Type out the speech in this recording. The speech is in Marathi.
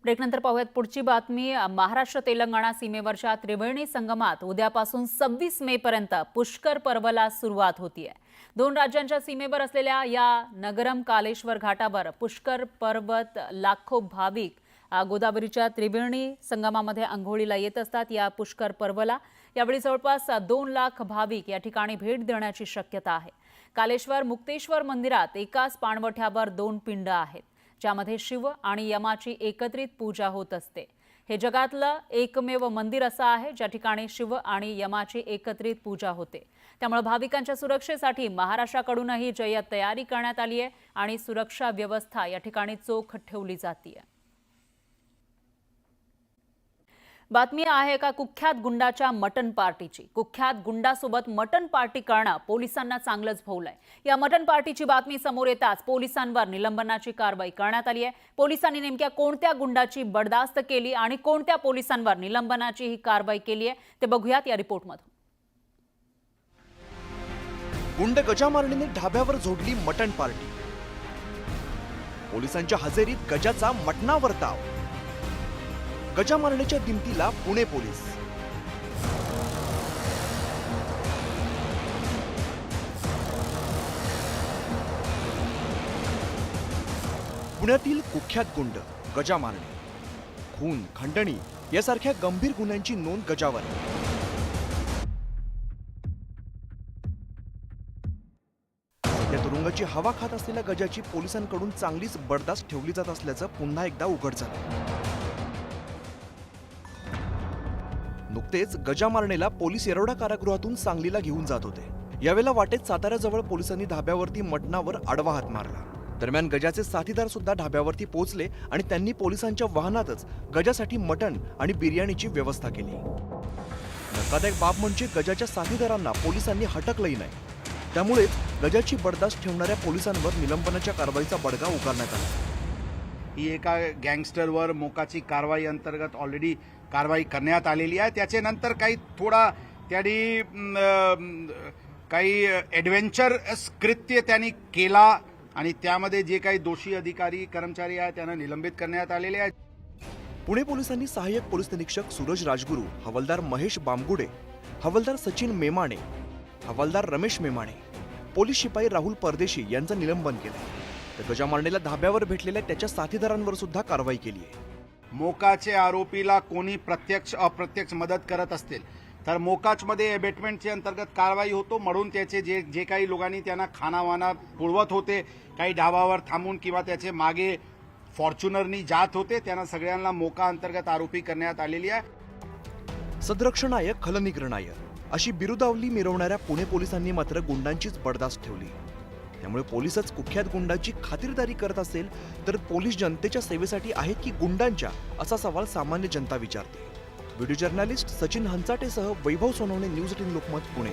ब्रेकनंतर पाहूयात पुढची बातमी। महाराष्ट्र तेलंगणा सीमेवरच्या त्रिवेणी संगमात उद्यापासून 26 मे पर्यंत पुष्कर पर्वला सुरुवात होतीये। दोन राज्यांच्या सीमेवर असलेल्या या नगरम कालेश्वर घाटावर पुष्कर पर्वत लाखो भाविक गोदावरीच्या त्रिवेणी संगमामध्ये अंघोळीला येत असतात। या पुष्कर पर्वला यावेळी जवळपास 2 लाख भाविक या ठिकाणी भेट देण्याची शक्यता आहे। कालेश्वर मुक्तेश्वर मंदिरात एकाच पाणवठ्यावर 2 पिंड आहेत, ज्यामध्ये शिव आणि यमाची एकत्रित पूजा होत असते। हे जगातलं एकमेव मंदिर असं आहे ज्या ठिकाणी शिव आणि यमाची एकत्रित पूजा होते। त्यामुळे भाविकांच्या सुरक्षेसाठी महाराष्ट्राकडूनही जय्यत तयारी करण्यात आली आहे आणि सुरक्षा व्यवस्था या ठिकाणी चोख ठेवली जाते। बातमी आहे एका कुख्यात गुंडाच्या मटन पार्टीची। कुख्यात गुंडासोबत मटन पार्टी करणं पोलिसांना चांगलंच भोवलंय। या मटन पार्टीची बातमी समोर येताच पोलिसांवर निलंबनाची कारवाई करण्यात आली आहे। पोलिसांनी नेमक्या कोणत्या गुंडाची बडदास्त केली आणि कोणत्या पोलिसांवर निलंबनाची ही कारवाई केली आहे ते बघूयात या रिपोर्टमधून। गुंड गजा मारणीने ढाब्यावर जोडली मटन पार्टी। पोलिसांच्या हजेरीत गजाचा मटणावर ताव। गजा मारण्याच्या दिमतीला पुणे पोलीस। पुण्यातील कुख्यात गुंड गजा मारणे, खून, खंडणी यासारख्या गंभीर गुन्ह्यांची नोंद गजावर आहे। या तुरुंगाची हवा खात असलेल्या गजाची पोलिसांकडून चांगलीच बडदास्त ठेवली जात असल्याचं पुन्हा एकदा उघड झालं। नुकतेच गजा मारणेला पोलीस येरवडा कारागृहातून सांगलीला घेऊन जात होते। यावेळेला वाटेत साताऱ्याजवळ पोलिसांनी धाब्यावरती मटणावर आडवा हात मारला। दरम्यान गजाचे साथीदार सुद्धा धाब्यावरती पोहोचले आणि त्यांनी पोलिसांच्या वाहनातच गजासाठी मटण आणि बिर्याणीची व्यवस्था केली। धक्कादायक बाब म्हणजे गजाच्या साथीदारांना पोलिसांनी हटकलंही नाही। त्यामुळेच गजाची बडदास्त ठेवणाऱ्या पोलिसांवर निलंबनाच्या कारवाईचा बडगा उगारण्यात आला। ही एका गँगस्टरवर मोकाची कारवाई अंतर्गत ऑलरेडी कारवाई करण्यात आलेली आहे। त्याच्यानंतर काही थोडा त्यांनी काही ॲडव्हेंचरस कृत्य त्यांनी केला आणि त्यामध्ये जे काही दोषी अधिकारी कर्मचारी आहेत त्यांना निलंबित करण्यात आलेले आहे। पुणे पोलिसांनी सहाय्यक पोलीस निरीक्षक सूरज राजगुरू, हवालदार महेश बामगुडे, हवालदार सचिन मेमाणे, हवालदार रमेश मेमाणे, पोलीस शिपाई राहुल परदेशी यांचं निलंबन केलं। तर गजा मारणेला धाब्यावर भेटलेल्या त्याच्या साथीदारांवर सुद्धा कारवाई केली आहे। मोकाचे आरोपीला कोणी प्रत्यक्ष अप्रत्यक्ष मदत करत असतील तर मोकाचमध्ये अबेटमेंटच्या अंतर्गत कारवाई होतो। म्हणून त्याचे जे काही लोकांनी त्यांना खानावाना पुरवत होते, काही ढाबावर थांबून किंवा त्याचे मागे फॉर्च्युनरनी जात होते, त्यांना सगळ्यांना मोका अंतर्गत आरोपी करण्यात आलेली आहे। सदरक्षणाय खलनिग्रहणाय अशी बिरुदावली मिरवणाऱ्या पुणे पोलिसांनी मात्र गुंडांचीच बडदास्त ठेवली। त्यामुळे पोलीसच कुख्यात गुंडांची खातिरदारी करत असेल तर पोलीस जनतेच्या सेवेसाठी आहेत की गुंडांच्या, असा सवाल सामान्य जनता विचारते। व्हिडिओ जर्नलिस्ट सचिन हंचाटेसह वैभव सोनवणे, न्यूज 18 लोकमत, पुणे।